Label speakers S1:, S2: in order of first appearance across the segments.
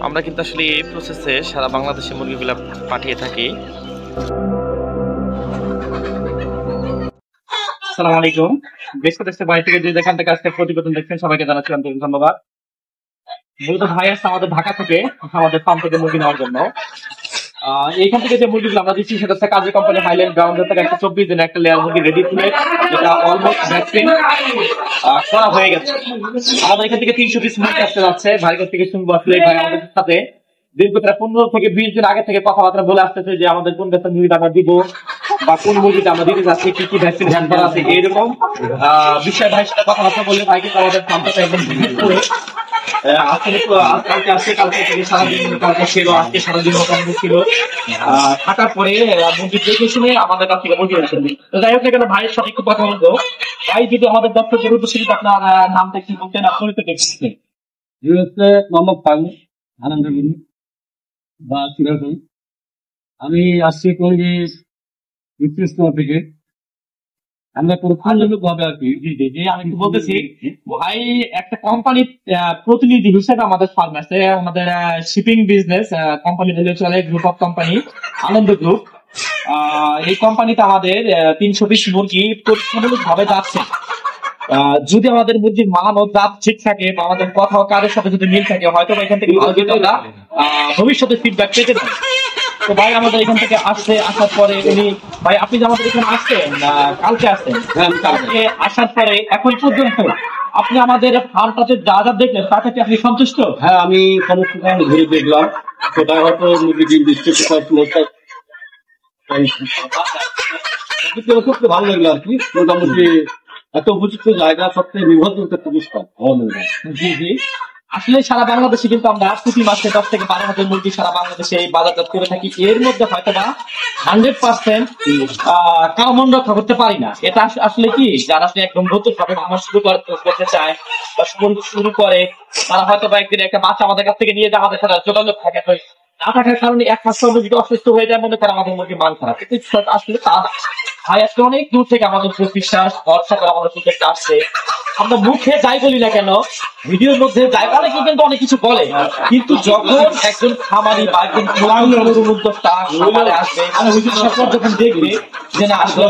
S1: আমরা কিন্তু আসলে এই প্রসেসে সারা বাংলাদেশে মুরগিগুলো পাঠিয়ে থাকি। আসসালামু আলাইকুম। বেশ কয়েকটা বাড়ি থেকে যে যেখান থেকে আজকে প্রতিবেদন দেখছেন সবাইকে জানাচ্ছি আন্তরিক ধন্যবাদ। মূলত ভাই আসছে আমাদের ঢাকা থেকে আমাদের ফার্ম থেকে মুরগি নেওয়ার জন্য। এইখান থেকে যে মুরগিগুলো আমরা দিচ্ছি সেটা হচ্ছে কাজী কোম্পানি হাইল্যান্ড গ্রাউন্ড থেকে 124 দিনে একটা লেয়ার মুরগি রেডি করে যেটা অলমোস্ট ভ্যাকসিন করা হয়ে গেছে। আমাদের এখান থেকে 300 পিস মুরগি আসতে যাচ্ছে। ভাইয়ের কাছ থেকে শুনবো আসলে ভাই আমাদের সাথে দীর্ঘ প্রায় 15 থেকে 20 দিন আগে থেকে কথাবার্তা বলে আসতেছে যে আমাদের কোন ভ্যাকসিন মুরগিটা আমরা দিব বা কোন মুরগিটা আমরা দিতে যাচ্ছি, কি কি ভ্যাকসিন হ্যান্ড করা আছে, এইরকম বিষয়ে ভাইয়ের সাথে কথাবার্তা বলে ভাই কিন্তু আমাদের ফার্মটা একদম ভিজিট করে থাকার পরে মুরগি দেখে শুনে আমাদের কাছ থেকে মুরগি আসেন। যাই হোক এখানে ভাইয়ের সাথে একটু কথা বলবো। ভাই যদি আমাদের দর্শকের উদ্দেশ্যে আপনার নামটা একটু বলতেন, আপনার তো দেখছেন
S2: মোহাম্মদ ফারুক আনন্দগুলি বা সিরাজুল। আমি আসছি কলগি থেকে। আমরা ভাবে আর কি
S1: আমি একটু বলতেছি ভাই একটা কোম্পানির প্রতিনিধি হিসেবে আমাদের ফার্ম আছে, আমাদের শিপিং বিজনেস কোম্পানি চলে, group of company Anand group. এই কোম্পানিতে আমাদের 320 মুরগি পরীক্ষামূলক ভাবে যাচ্ছে। যদি আমাদের মুরগির মান ও জাত ঠিক থাকে বা আমাদের কথা ও কাজের সাথে যদি মিল থাকে হয়তো এখান থেকে ভবিষ্যতে ফিডব্যাক পেতে পারি। তো ভাই আমাদের এখান থেকে আসার পরে উনি ভাই আপনি যে আমাদের এখানে আসছেন কালকে আসছেন, কালকে আসার পরে এখন পর্যন্ত আপনি আমাদের ফার্মটাতে যা যা দেখলেন তাতে কি আপনি সন্তুষ্ট?
S2: হ্যাঁ, আমি সমস্ত ঘুরে দেখলাম। সেটা হয়তো মুরগি ডিম দিচ্ছে খুব ভালো লাগলো আর কি। মোটামুটি এত উপযুক্ত জায়গা, সবচেয়ে নির্ভরযোগ্য প্রতিষ্ঠান।
S1: জি জি, আসলে সারা বাংলাদেশে কিন্তু আমরা প্রতি মাসে 10 থেকে 12 হাজার মুরগি সারা বাংলাদেশে এই বাজারজাত করে থাকি। এর মধ্যে হয়তো বা 100% কারো মন রক্ষা করতে পারি না। এটা আসলে কি যারা আসলে একদম নতুন ভাবে আমার শুরু করতে চায় বা শুরু করে তারা হয়তো বা একদিন একটা বাচ্চা আমাদের কাছ থেকে নিয়ে আমাদের সাথে যোগাযোগ থাকে, না থাকার কারণে এক মাস পর মুরগিটা অসুস্থ হয়ে যায়, মনে করে আমাদের মুরগির মান খারাপ। কিন্তু আসলে তা ভাই আজকে অনেক দূর থেকে আমাদের বিশ্বাস ভরসা করে আমাদের প্রত্যেকটা আসছে। আমরা মুখে যাই বলি না কেন, ভিডিওর মধ্যে যাই অনেকে কিন্তু অনেক কিছু বলে, কিন্তু যখন একজন খামারি বা একজন উদ্যোক্তা খামারে আসবে যখন দেখবে যে না আসলে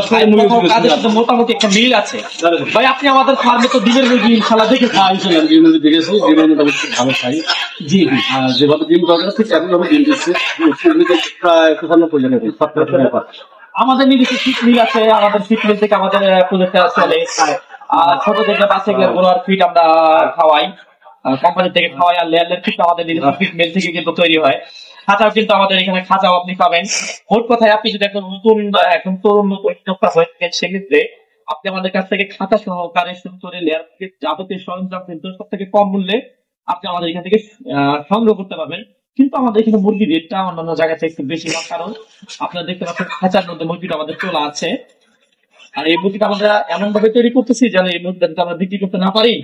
S1: কাজের সাথে মোটামুটি একটা মিল আছে। ভাই আপনি আমাদের ফার্মে তো ডিমের মুরগি ইনশাল্লাহ দেখেছি।
S2: দেখেছি ভালো খাই। জি জি, যেভাবে ডিম দরকার ঠিক একইভাবে ডিম দিচ্ছে। প্রায় 95%
S1: আমাদের নিজস্ব শীত মিল আছে, আমাদের শীত মিল থেকে আমাদের প্রজেক্টটা চলে। ছোট থেকে বাচ্চা গেলে গোলার ফিট আমরা খাওয়াই, কোম্পানি থেকে খাওয়াই। আর লেয়ারের ফিট আমাদের নিজস্ব ফিট মিল থেকে কিন্তু তৈরি হয়। খাঁচাও কিন্তু আমাদের এখানে খাঁচাও আপনি পাবেন। মোট কথায় আপনি যদি এখন তরুণ উদ্যোক্তা হয়ে থাকেন সেক্ষেত্রে আপনি আমাদের কাছ থেকে খাঁচা সহকারে শুরু করে লেয়ার যাবতীয় সরঞ্জাম কিন্তু সব থেকে কম মূল্যে আপনি আমাদের এখান থেকে সংগ্রহ করতে পারবেন। কিন্তু আমাদের এখানে মুরগির রেটটা অন্যান্য জায়গা থেকে একটু বেশি হওয়ার কারণ আপনারা দেখতে পাচ্ছেন খাঁচার মধ্যে মুরগিটা আমাদের তোলা আছে। আর এই মুরগিটা আমরা এমন ভাবে তৈরি করতেছি যেন এই মুরগিটা আমরা বিক্রি করতে না পারি,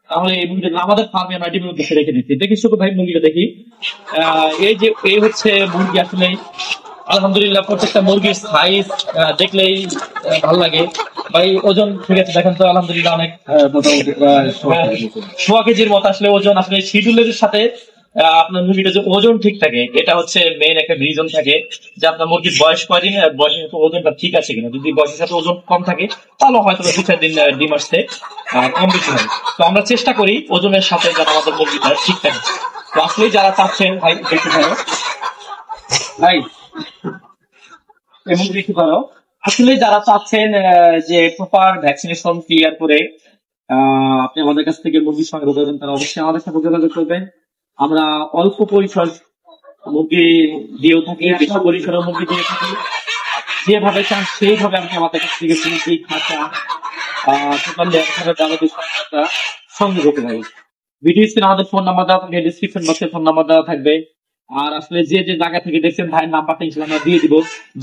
S1: তাহলে এই মুরগিটা আমাদের ফার্মে আমরা ডিমের উদ্দেশ্যে রেখে দিচ্ছি। দেখি শুধু ভাই মুরগিটা দেখি। এই হচ্ছে মুরগি। আসলে আলহামদুলিল্লাহ প্রত্যেকটা মুরগির সাইজ দেখলেই ভালো লাগে। ভাই ওজন ঠিক আছে দেখেন তো, আলহামদুলিল্লাহ অনেক মোটামুটি 100 কেজির মতো আসলে ওজন। আসলে শিডিউলের সাথে আপনার মুরগিটা যে ওজন ঠিক থাকে এটা হচ্ছে মেইন একটা রিজন থাকে যে আপনার মুরগির বয়স কয়দিন, বয়সের সাথে ওজনটা ঠিক আছে কিনা। যদি বয়সের সাথে ওজন কম থাকে তাহলে হয়তো 2-4 দিন ডিম আসতে কম বেশি হয়। তো আমরা চেষ্টা করি ওজনের সাথে যেন আমাদের মুরগিটা ঠিক থাকে। তো আসলে যারা চাচ্ছেন ভাই দেখতে পারো, ভাই এবং দেখতে পারো আসলে যারা চাচ্ছেন যে প্রপার ভ্যাকসিনেশন ক্লিয়ার করে আপনি আমাদের কাছ থেকে মুরগি সংগ্রহ করবেন, তারা অবশ্যই আমাদের সাথে যোগাযোগ করবেন। আমরা অল্প পরিসর মুরগি দিয়েও থাকি, বেশি পরিসরের মুরগি দিয়ে থাকি। যেভাবে চান সেইভাবে আপনি আমাদের কাছ থেকে মুরগি খাঁচা টোটালি একভাবে আমাদের সংখ্যাটা সংগ্রহ করতে পারি। ভিডিও স্ক্রিনে আমাদের ফোন নাম্বার দেওয়া থাকবে, ডিসক্রিপশন বক্সে ফোন নাম্বার দেওয়া থাকবে। আর আসলে যে যে জায়গা থেকে দেখছেন ভাইয়ের নাম্বারটা ইনশাআল্লাহ আমরা দিয়ে দিব।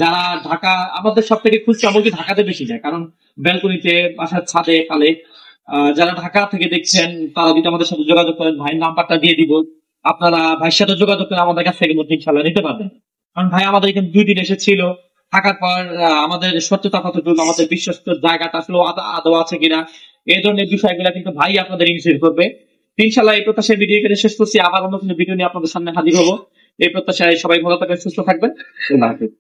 S1: যারা ঢাকা, আমাদের সব থেকে খুচরা মুরগি ঢাকাতে বেশি যায়, কারণ ব্যালকনিতে, বাসার ছাদে পালে। যারা ঢাকা থেকে দেখছেন তারা যদি আমাদের সাথে যোগাযোগ করেন, ভাইয়ের নাম্বারটা দিয়ে দিব। আপনারা ভাইয়ের সাথে যোগাযোগ করে আমাদের কাছ থেকে মুরগি ইনশাআল্লাহ নিতে পারবেন। কারণ ভাই আমাদের এখানে 2 দিন এসেছিল, থাকার পর আমাদের সত্যতা কতটুকু, আমাদের বিশ্বস্ত জায়গাটা আসলে আদৌ আছে কিনা, এই ধরনের বিষয়গুলো কিন্তু ভাই আপনাদের ইনশিওর করবে। ইনশাআল্লাহ এই প্রত্যাশায় ভিডিও এখানে শেষ করছি। আবার অন্য কোনো ভিডিও নিয়ে আপনাদের সামনে হাজির হবো। এই প্রত্যাশায় সবাই ভালো থাকবেন, সুস্থ থাকবেন। আল্লাহ হাফেজ।